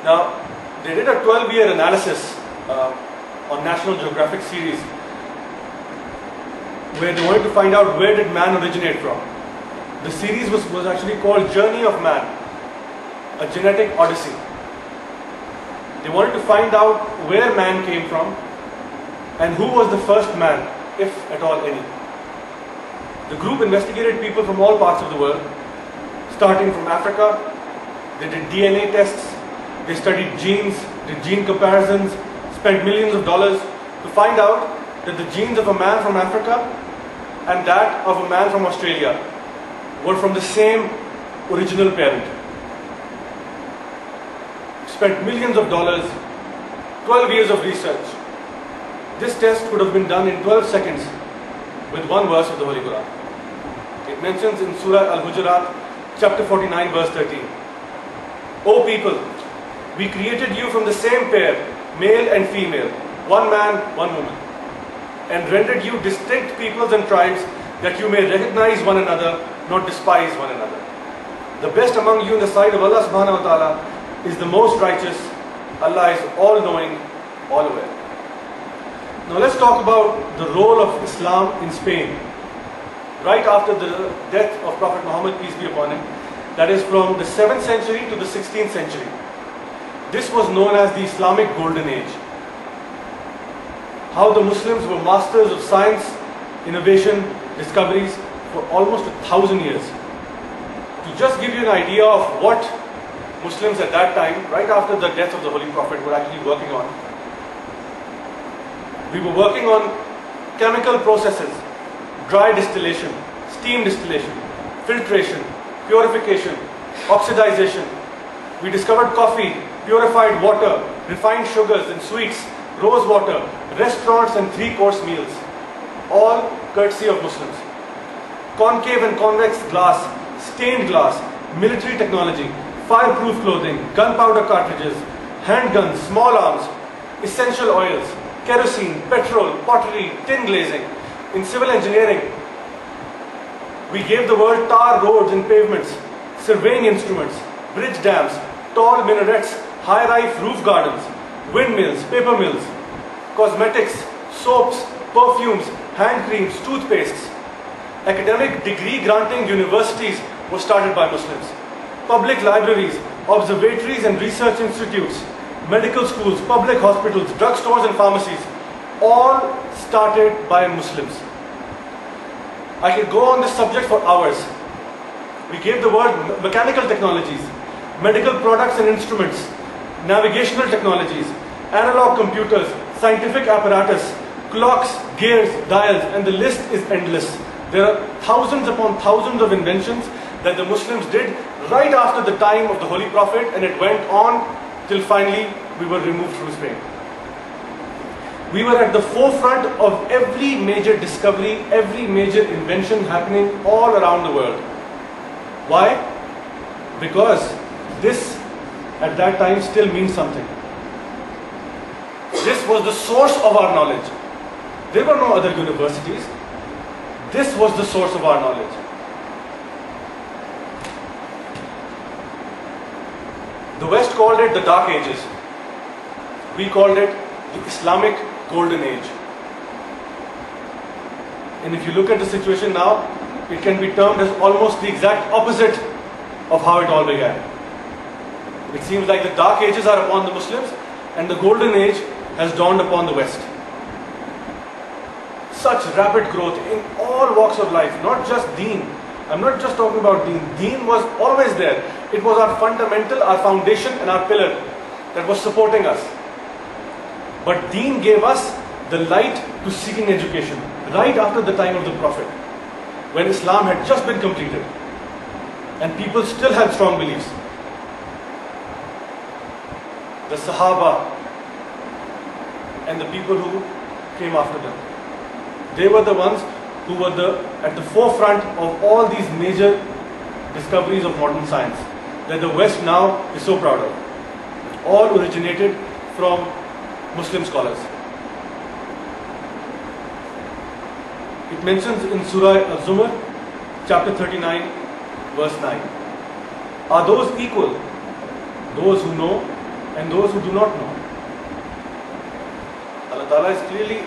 Now, they did a 12-year analysis on National Geographic series where they wanted to find out where did man originate from. The series was actually called Journey of Man, a genetic odyssey. They wanted to find out where man came from and who was the first man, if at all any. The group investigated people from all parts of the world, starting from Africa. They did DNA tests, they studied genes, did gene comparisons, spent millions of dollars to find out that the genes of a man from Africa and that of a man from Australia were from the same original parent. Spent millions of dollars, 12 years of research. This test could have been done in 12 seconds with one verse of the Holy Quran. It mentions in Surah Al-Hujurat, chapter 49, verse 13. O people, we created you from the same pair, male and female, one man, one woman, and rendered you distinct peoples and tribes that you may recognize one another, not despise one another. The best among you in the sight of Allah subhanahu wa ta'ala is the most righteous. Allah is all-knowing, all-aware. Now let's talk about the role of Islam in Spain. Right after the death of Prophet Muhammad, peace be upon him, that is from the 7th century to the 16th century. This was known as the Islamic Golden Age. How the Muslims were masters of science, innovation, discoveries for almost 1,000 years. To just give you an idea of what Muslims at that time, right after the death of the Holy Prophet, were actually working on. We were working on chemical processes, dry distillation, steam distillation, filtration, purification, oxidization. We discovered coffee, purified water, refined sugars and sweets, rose water, restaurants and 3-course meals. All courtesy of Muslims. Concave and convex glass, stained glass, military technology, fireproof clothing, gunpowder cartridges, handguns, small arms, essential oils, kerosene, petrol, pottery, tin glazing. In civil engineering, we gave the world tar roads and pavements, surveying instruments, bridge dams, tall minarets, high-rise roof gardens, windmills, paper mills, cosmetics, soaps, perfumes, hand creams, toothpastes. Academic degree-granting universities were started by Muslims. Public libraries, observatories and research institutes, medical schools, public hospitals, drugstores and pharmacies, all started by Muslims. I could go on this subject for hours. We gave the world mechanical technologies, medical products and instruments, navigational technologies, analog computers, scientific apparatus, clocks, gears, dials, and the list is endless. There are thousands upon thousands of inventions that the Muslims did right after the time of the Holy Prophet, and it went on till finally we were removed from Spain. We were at the forefront of every major discovery, every major invention happening all around the world. Why? Because this at that time still means something. This was the source of our knowledge. There were no other universities. This was the source of our knowledge. The West called it the Dark Ages. We called it the Islamic Golden Age. And if you look at the situation now, it can be termed as almost the exact opposite of how it all began. It seems like the Dark Ages are upon the Muslims and the Golden Age has dawned upon the West. Such rapid growth in all walks of life, not just Deen. I'm not just talking about Deen. Deen was always there. It was our fundamental, our foundation and our pillar that was supporting us. But Deen gave us the light to seeking education right after the time of the Prophet, when Islam had just been completed and people still had strong beliefs. The Sahaba and the people who came after them, they were the ones who were at the forefront of all these major discoveries of modern science that the West now is so proud of. All originated from Muslim scholars. It mentions in Surah Al-Zumar, chapter 39, verse 9. Are those equal? Those who know and those who do not know. Allah Ta'ala is clearly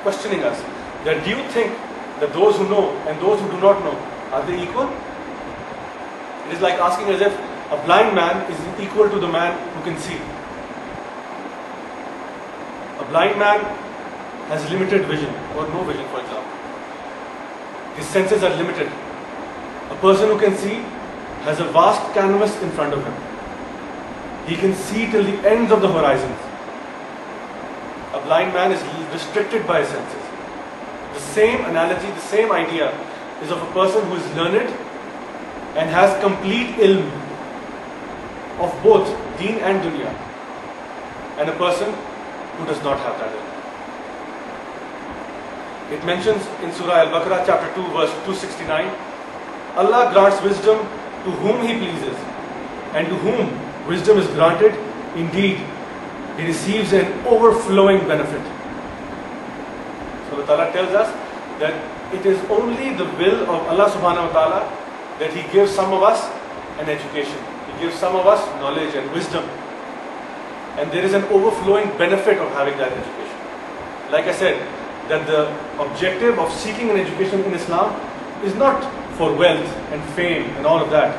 questioning us that do you think that those who know and those who do not know, are they equal? It is like asking as if a blind man is equal to the man who can see. A blind man has limited vision or no vision, for example. His senses are limited. A person who can see has a vast canvas in front of him. He can see till the ends of the horizons. A blind man is restricted by his senses. The same analogy, the same idea is of a person who is learned and has complete ilm of both deen and dunya, and a person who does not have that ilm. It mentions in Surah Al-Baqarah chapter 2 verse 269, Allah grants wisdom to whom He pleases, and to whom wisdom is granted, indeed, he receives an overflowing benefit. So Allah Ta'ala tells us that it is only the will of Allah Subhanahu Wa Ta'ala that He gives some of us an education. He gives some of us knowledge and wisdom. And there is an overflowing benefit of having that education. Like I said, that the objective of seeking an education in Islam is not for wealth and fame and all of that.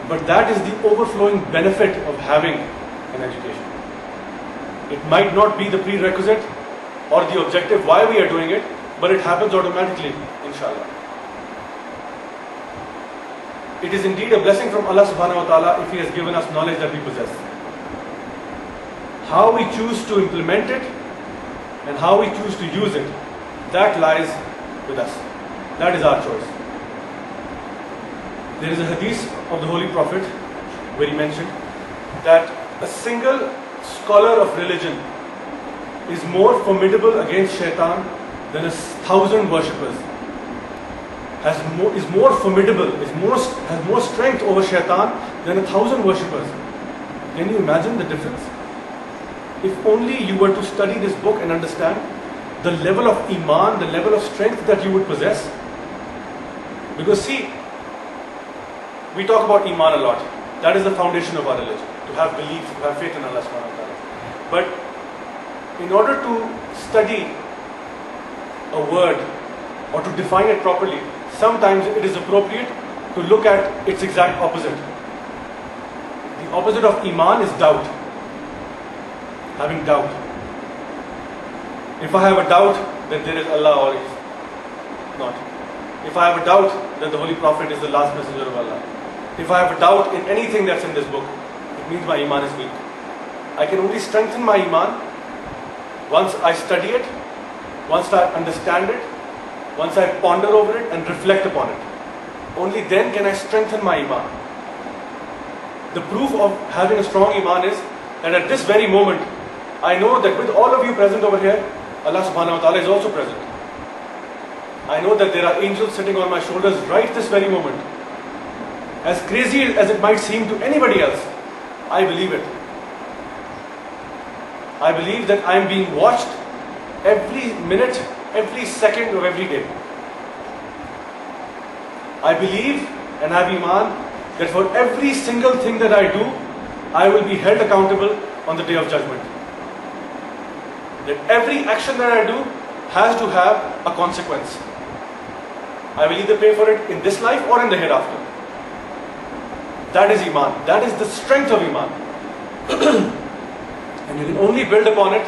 But that is the overflowing benefit of having an education. It might not be the prerequisite or the objective why we are doing it, but it happens automatically, inshallah. It is indeed a blessing from Allah Subhanahu Wa Ta'ala if He has given us knowledge that we possess. How we choose to implement it and how we choose to use it, that lies with us. That is our choice. There is a hadith of the Holy Prophet where he mentioned that a single scholar of religion is more formidable against shaitan than 1,000 worshippers. Is more formidable, has more strength over shaitan than 1,000 worshippers. Can you imagine the difference? If only you were to study this book and understand the level of iman, the level of strength that you would possess. Because see, we talk about iman a lot. That is the foundation of our religion. To have belief, to have faith in Allah Subhanahu Wa Ta'ala. But in order to study a word or to define it properly, sometimes it is appropriate to look at its exact opposite. The opposite of iman is doubt. Having doubt. If I have a doubt that there is Allah or not. If I have a doubt that the Holy Prophet is the last messenger of Allah. If I have a doubt in anything that's in this book, it means my iman is weak. I can only strengthen my iman once I study it, once I understand it, once I ponder over it and reflect upon it. Only then can I strengthen my iman. The proof of having a strong iman is that at this very moment, I know that with all of you present over here, Allah Subhanahu Wa Ta'ala is also present. I know that there are angels sitting on my shoulders right this very moment. As crazy as it might seem to anybody else, I believe it. I believe that I am being watched every minute, every second of every day. I believe and have iman that for every single thing that I do, I will be held accountable on the day of judgment. That every action that I do has to have a consequence. I will either pay for it in this life or in the hereafter. That is iman. That is the strength of iman. And you can only build upon it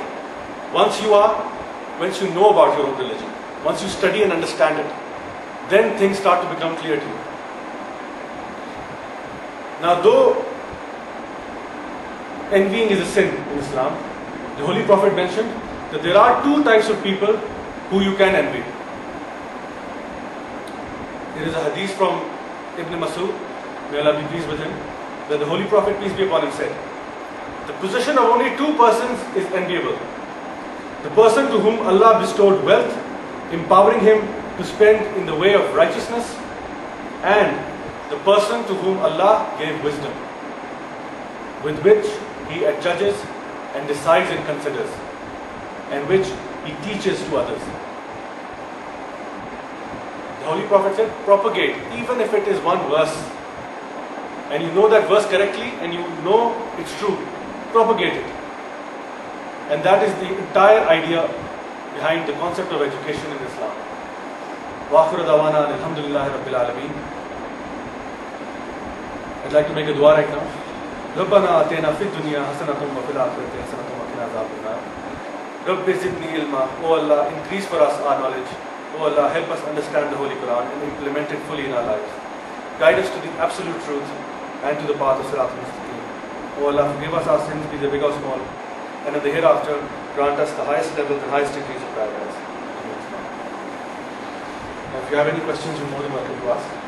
once you know about your own religion. Once you study and understand it. Then things start to become clear to you. Now, though envying is a sin in Islam, the Holy Prophet mentioned that there are two types of people who you can envy. There is a hadith from Ibn Masud, may Allah be pleased with him, that the Holy Prophet, peace be upon him, said, the position of only two persons is enviable. The person to whom Allah bestowed wealth, empowering him to spend in the way of righteousness, and the person to whom Allah gave wisdom, with which He adjudges and decides and considers, and which He teaches to others. The Holy Prophet said, propagate, even if it is one verse, and you know that verse correctly, and you know it's true, propagate it. And that is the entire idea behind the concept of education in Islam. Wa akhiru dawana alhamdulillahi rabbil alameen. I'd like to make a dua right now. ربنا آتنا في الدنيا حسنة وفي الآخرة حسنة وقنا عذاب النار. Rabbi zidni ilma. Oh Allah, increase for us our knowledge. Oh Allah, help us understand the Holy Quran and implement it fully in our lives. Guide us to the absolute truth and to the path of Sirat al-Mustaqim. Oh Allah, forgive us our sins, be they big or small, and in the hereafter, grant us the highest levels and highest degrees of paradise. Now, if you have any questions, you're more than welcome to ask.